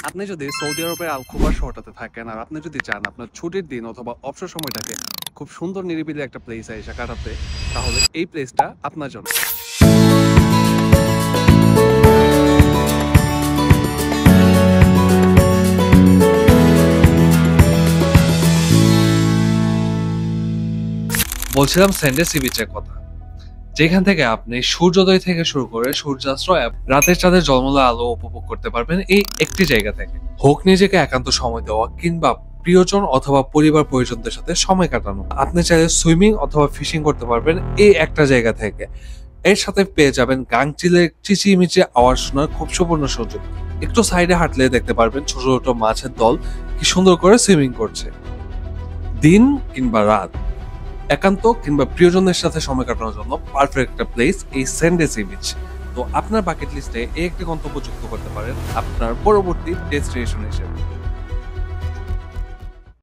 আপনি যদি সৌদি আরবের আল খুবার শহরটাতে থাকেন আর আপনি যদি চান আপনার ছুটির দিন অথবা অবসর সময়টাকে খুব সুন্দর নিরিবিলি একটা প্লেসে এসে কাটাতে, তাহলে এই প্লেসটা আপনার জন্য। বলছিলাম স্যান্ডে সি বিচের কথা, যেখান থেকে আপনি সূর্যোদয় থেকে শুরু করে সূর্যাস্ত রাতের চাঁদের জলমলা আলো উপভোগ করতে পারবেন এই একটি জায়গা থেকে। হোক নিজেকে একান্ত সময় দেওয়া কিংবা প্রিয়জন অথবা পরিবার পরিজনদের সাথে সময় কাটানো, আপনি চাইলে সুইমিং অথবা ফিশিং করতে পারবেন এই একটা জায়গা থেকে। এর সাথে পেয়ে যাবেন গাংচিলের চিচিমিচি আওয়াজ শোনার খুব সুবর্ণ সুযোগ। একটু সাইডে হাঁটলে দেখতে পারবেন ছোট ছোট মাছের দল কি সুন্দর করে সুইমিং করছে। দিন কিংবা রাত, একান্ত কিংবা প্রিয়জনের সাথে সময় কাটানোর জন্য পারফেক্ট একটা প্লেস এই স্যান্ডে সি বিচ। তো আপনার বাকেট লিস্টে এই একটি গন্তব্য যুক্ত করতে পারেন আপনার পরবর্তী ডেস্টিনেশন হিসেবে।